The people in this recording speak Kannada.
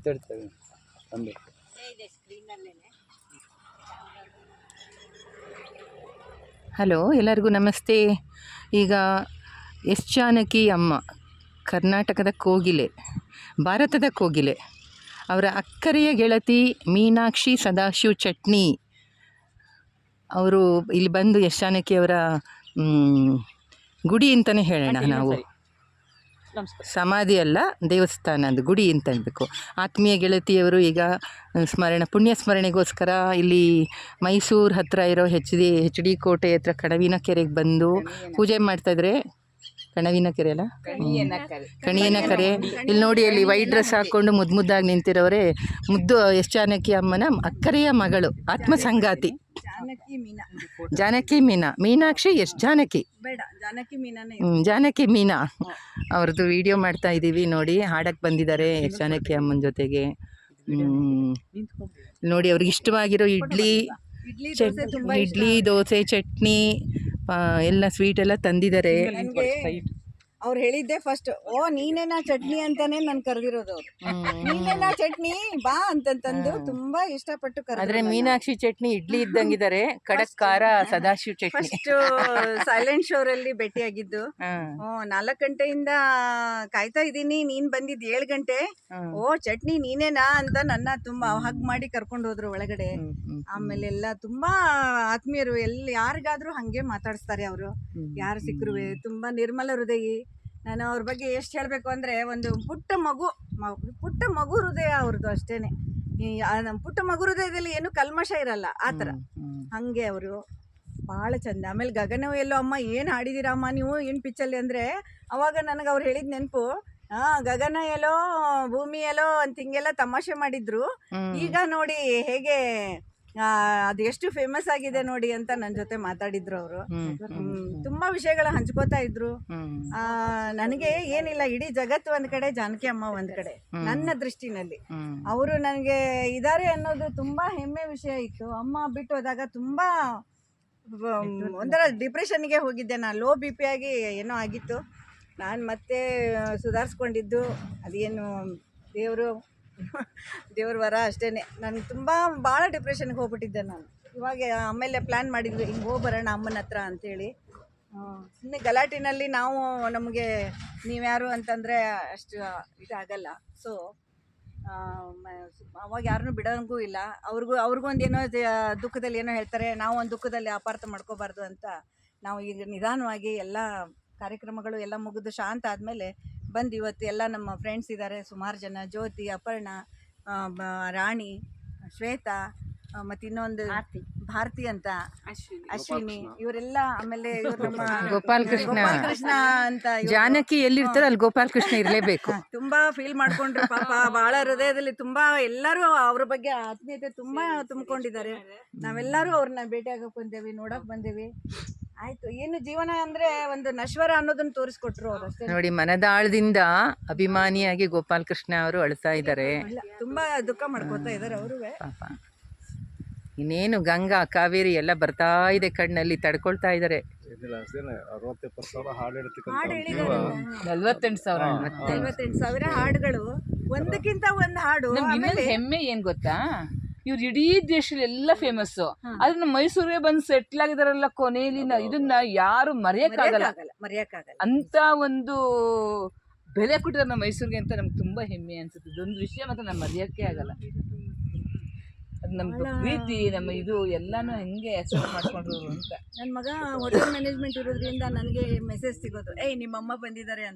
ಮಾತಾಡ್ತೇವೆ ತಂದೆ. ಹಲೋ, ಎಲ್ಲರಿಗೂ ನಮಸ್ತೆ. ಈಗ ಎಸ್ ಜಾನಕಿ ಅಮ್ಮ ಕರ್ನಾಟಕದ ಕೋಗಿಲೆ, ಭಾರತದ ಕೋಗಿಲೆ, ಅವರ ಅಕ್ಕರೆಯ ಗೆಳತಿ ಮೀನಾಕ್ಷಿ ಸದಾಶಿವ್ ಚಟ್ನಿ ಅವರು ಇಲ್ಲಿ ಬಂದು ಎಸ್ ಜಾನಕಿಯವರ ಗುಡಿ ಅಂತಲೇ ಹೇಳೋಣ ನಾವು. ಸಮಾಧಿ ಅಲ್ಲ, ದೇವಸ್ಥಾನದ ಗುಡಿ ಅಂತ ಅನ್ಬೇಕು. ಆತ್ಮೀಯ ಗೆಳತಿಯವರು ಈಗ ಪುಣ್ಯ ಸ್ಮರಣೆಗೋಸ್ಕರ ಇಲ್ಲಿ ಮೈಸೂರು ಹತ್ತಿರ ಇರೋ ಎಚ್ ಡಿ ಕೋಟೆ ಹತ್ರ ಕಣವಿನ ಕೆರೆಗೆ ಬಂದು ಪೂಜೆ ಮಾಡ್ತಾಯಿದ್ರೆ. ಕಣವಿನ ಕೆರೆ ಅಲ್ಲ, ಕಣಿಯನ ಕೆರೆ. ಇಲ್ಲಿ ನೋಡಿ, ಅಲ್ಲಿ ವೈಟ್ ಡ್ರೆಸ್ ಹಾಕ್ಕೊಂಡು ಮುದ್ದಾಗಿ ನಿಂತಿರೋರೆ ಮುದ್ದು ಎಸ್ ಜಾನಕಿ ಅಮ್ಮನ ಅಕ್ಕರೆಯ ಮಗಳು, ಆತ್ಮ ಸಂಗಾತಿ ಜಾನಕಿ ಮೀನಾ. ಮೀನಾಕ್ಷಿ ಎಸ್ ಜಾನಕಿ, ಜಾನಕಿ ಮೀನಾ ಅವ್ರದ್ದು ವಿಡಿಯೋ ಮಾಡ್ತಾ ಇದ್ದೀವಿ. ನೋಡಿ, ಹಾಡಕ್ಕೆ ಬಂದಿದ್ದಾರೆ ಎಸ್ ಜಾನಕಿ ಅಮ್ಮನ ಜೊತೆಗೆ. ನೋಡಿ, ಅವ್ರಿಗೆ ಇಷ್ಟವಾಗಿರೋ ಇಡ್ಲಿ ದೋಸೆ ಚಟ್ನಿ ಎಲ್ಲ ಸ್ವೀಟ್ ಎಲ್ಲ ತಂದಿದ್ದಾರೆ. ಅವ್ರು ಹೇಳಿದ್ದೆ ಫಸ್ಟ್, ನೀನೇನಾ ಚಟ್ನಿ ಅಂತಾನೆ ನಾನು ಕರೆದಿರೋದು. ಅವ್ರು ನೀನೇನಾ ಚಟ್ನಿ ಬಾ ಅಂತಂತಂದು ತುಂಬಾ ಇಷ್ಟಪಟ್ಟು ಆದ್ರೆ ಮೀನಾಕ್ಷಿ ಚಟ್ನಿ ಇಡ್ಲಿ ಇದ್ದಂಗಿದ್ದಾರೆ. ಖಡಕ್ ಖಾರ ಸದಾಶಿವ್ ಚಟ್ನಿ. ಫಸ್ಟ್ ಸೈಲೆಂಟ್ ಶೋರಲ್ಲಿ ಭೇಟಿಯಾಗಿದ್ದು. 4 ಗಂಟೆಯಿಂದ ಕಾಯ್ತಾ ಇದ್ದೀನಿ, ನೀನ್ ಬಂದಿದ್ 7 ಗಂಟೆ. ಚಟ್ನಿ ನೀನೇನಾ ಅಂತ ನನ್ನ ತುಂಬಾ ಹಗ್ ಮಾಡಿ ಕರ್ಕೊಂಡು ಹೋದ್ರು ಒಳಗಡೆ. ಆಮೇಲೆ ಎಲ್ಲ ತುಂಬಾ ಆತ್ಮೀಯರು, ಯಾರಿಗಾದ್ರೂ ಹಂಗೆ ಮಾತಾಡಿಸ್ತಾರೆ ಅವರು. ಯಾರು ಸಿಕ್ಕರು ತುಂಬಾ ನಿರ್ಮಲ ಹೃದಯಿ. ನಾನು ಅವ್ರ ಬಗ್ಗೆ ಎಷ್ಟು ಹೇಳಬೇಕು ಅಂದರೆ, ಒಂದು ಪುಟ್ಟ ಮಗು ಹೃದಯ ಅವ್ರದ್ದು ಅಷ್ಟೇನೆ. ಪುಟ್ಟ ಮಗು ಹೃದಯದಲ್ಲಿ ಏನು ಕಲ್ಮಶ ಇರಲ್ಲ ಆ ಥರ. ಹಾಗೆ ಅವರು ಭಾಳ ಚಂದ. ಆಮೇಲೆ ಗಗನ ಎಲ್ಲೋ ಅಮ್ಮ ಏನು ಹಾಡಿದ್ದೀರಮ್ಮ ನೀವು ಏನು ಪಿಚ್ಚಲ್ಲಿ ಅಂದರೆ, ಅವಾಗ ನನಗೆ ಅವ್ರು ಹೇಳಿದ ನೆನಪು. ಗಗನ ಎಲ್ಲೋ ಭೂಮಿ ಎಲ್ಲೋ ಅಂತ ಹಿಂಗೆಲ್ಲ ತಮಾಷೆ ಮಾಡಿದ್ರು. ಈಗ ನೋಡಿ ಹೇಗೆ ಅದು ಎಷ್ಟು ಫೇಮಸ್ ಆಗಿದೆ ನೋಡಿ ಅಂತ ನನ್ನ ಜೊತೆ ಮಾತಾಡಿದ್ರು ಅವರು. ತುಂಬಾ ವಿಷಯಗಳ ಹಂಚ್ಕೋತಾ ಇದ್ರು. ನನಗೆ ಏನಿಲ್ಲ, ಇಡೀ ಜಗತ್ತು ಒಂದ್ ಕಡೆ, ಜಾನಕಿ ಅಮ್ಮ ಒಂದ್ ಕಡೆ. ನನ್ನ ದೃಷ್ಟಿನಲ್ಲಿ ಅವರು ನನಗೆ ಇದಾರೆ ಅನ್ನೋದು ತುಂಬಾ ಹೆಮ್ಮೆ ವಿಷಯ ಇತ್ತು. ಅಮ್ಮ ಬಿಟ್ಟು ಹೋದಾಗ ತುಂಬಾ ಒಂಥರ ಡಿಪ್ರೆಷನ್ಗೆ ಹೋಗಿದ್ದೆ ನಾನು. ಲೋ ಬಿ ಪಿ ಆಗಿ ಏನೋ ಆಗಿತ್ತು. ನಾನು ಮತ್ತೆ ಸುಧಾರಿಸ್ಕೊಂಡಿದ್ದು ಅದೇನು ದೇವ್ರ ವರ ಅಷ್ಟೇ. ನಾನು ತುಂಬ ಭಾಳ ಡಿಪ್ರೆಷನ್ಗೆ ಹೋಗ್ಬಿಟ್ಟಿದ್ದೆ ನಾನು. ಇವಾಗ ಆಮೇಲೆ ಪ್ಲ್ಯಾನ್ ಮಾಡಿದ್ವಿ, ಹಿಂಗೆ ಹೋಗ್ಬರೋಣ ಅಮ್ಮನ ಹತ್ರ ಅಂತೇಳಿ. ಸುಮ್ಮನೆ ಗಲಾಟಿನಲ್ಲಿ ನಾವು ನಮಗೆ ನೀವ್ಯಾರು ಅಂತಂದರೆ ಅಷ್ಟು ಇದಾಗಲ್ಲ. ಸೊ ಅವಾಗ ಯಾರನ್ನೂ ಬಿಡೋಂಗೂ ಇಲ್ಲ. ಅವ್ರಿಗೊಂದು ಏನೋ ದುಃಖದಲ್ಲಿ ಏನೋ ಹೇಳ್ತಾರೆ, ನಾವು ಒಂದು ದುಃಖದಲ್ಲಿ ಅಪಾರ್ಥ ಮಾಡ್ಕೋಬಾರ್ದು ಅಂತ ನಾವು ಈಗ ನಿಧಾನವಾಗಿ ಎಲ್ಲ ಕಾರ್ಯಕ್ರಮಗಳು ಎಲ್ಲ ಮುಗಿದು ಶಾಂತ ಆದಮೇಲೆ ಬಂದು ಇವತ್ತು ಎಲ್ಲ ನಮ್ಮ ಫ್ರೆಂಡ್ಸ್ ಇದ್ದಾರೆ ಸುಮಾರು ಜನ. ಜ್ಯೋತಿ, ಅಪರ್ಣ, ರಾಣಿ, ಶ್ವೇತಾ, ಮತ್ತು ಇನ್ನೊಂದು ಭಾರತಿ ಅಂತ, ಅಶ್ವಿನಿ, ಇವರೆಲ್ಲ. ಆಮೇಲೆ ಗೋಪಾಲ್ ಕೃಷ್ಣ ಅಂತ. ಜಾನಕಿ ಎಲ್ಲಿರ್ತಾರೋ ಅಲ್ಲಿ ಗೋಪಾಲ್ ಕೃಷ್ಣ ಇರಲೇಬೇಕು. ತುಂಬಾ ಫೀಲ್ ಮಾಡ್ಕೊಂಡ್ರು ಪಾಪ. ಬಹಳ ಹೃದಯದಲ್ಲಿ ತುಂಬಾ ಎಲ್ಲರೂ ಅವ್ರ ಬಗ್ಗೆ ಆತ್ಮೀಯತೆ ತುಂಬಾ ತುಂಬಿಕೊಂಡಿದ್ದಾರೆ. ನಾವೆಲ್ಲರೂ ಅವ್ರನ್ನ ಭೇಟಿಯಾಗಕ್ಕೆ ಬಂದೇವಿ, ನೋಡಕ್ ಬಂದೇವಿ. ಆಯ್ತು, ಏನು ಜೀವನ ಅಂದ್ರೆ ಒಂದು ನಶ್ವರ ಅನ್ನೋದನ್ನ ತೋರಿಸ್ಕೊಟ್ರು ಅವ್ರು ಅಷ್ಟೇ. ನೋಡಿ, ಮನದಾಳದಿಂದ ಅಭಿಮಾನಿಯಾಗಿ ಗೋಪಾಲ್ ಕೃಷ್ಣ ಅವರು ಅಳ್ತಾ ಇದ್ದಾರೆ. ತುಂಬಾ ದುಃಖ ಮಾಡ್ಕೋತಾ ಇದಾರೆ ಅವರು. ಇನ್ನೇನು ಗಂಗಾ ಕಾವೇರಿ ಎಲ್ಲ ಬರ್ತಾ ಇದೆ ಕಣ್ಣಲ್ಲಿ, ತಡ್ಕೊಳ್ತಾ ಇದ್ದಾರೆ. 48,000 ಹಾಡುಗಳು, ಒಂದಕ್ಕಿಂತ ಒಂದು ಹಾಡು. ಹೆಮ್ಮೆ ಏನ್ ಗೊತ್ತಾ, ಇವ್ರು ಇಡೀ ದೇಶದಲ್ಲಿ ಎಲ್ಲ ಫೇಮಸ್. ಅದನ್ನ ಮೈಸೂರಿಗೆ ಬಂದು ಸೆಟ್ಲ್ ಆಗಿದಾರಲ್ಲ ಕೊನೆಯಲ್ಲಿ. ಇದನ್ನ ಯಾರು ಮರೆಯಕ್ಕಾಗಲ್ಲ ಅಂತ ಒಂದು ಬೆಲೆ ಕೊಟ್ಟಿದ್ದಾರೆ ನಮ್ಮ ಮೈಸೂರಿಗೆ ಅಂತ ನಮ್ಗೆ ತುಂಬಾ ಹೆಮ್ಮೆ ಅನ್ಸುತ್ತೆ. ಇದೊಂದು ವಿಷಯ ಮಾತ್ರ ನಮ್ಮ ಮರೆಯಕ್ಕೆ ಆಗಲ್ಲ. ಅದು ನಮ್ಮ ಪ್ರೀತಿ, ನಮ್ಮ ಇದು ಎಲ್ಲಾನು ಹೆಂಗೆ ಅಕ್ಸೆಪ್ಟ್ ಮಾಡ್ಕೊಂಡ್ರು ಅಂತ. ನನ್ನ ಮಗ ಹೋಟೆಲ್ ಮ್ಯಾನೇಜ್ಮೆಂಟ್ ಇರೋದ್ರಿಂದ ನನಗೆ ಮೆಸೇಜ್ ಸಿಗೋದು, ನಿಮ್ಮಮ್ಮ ಬಂದಿದ್ದಾರೆ ಅಂತ.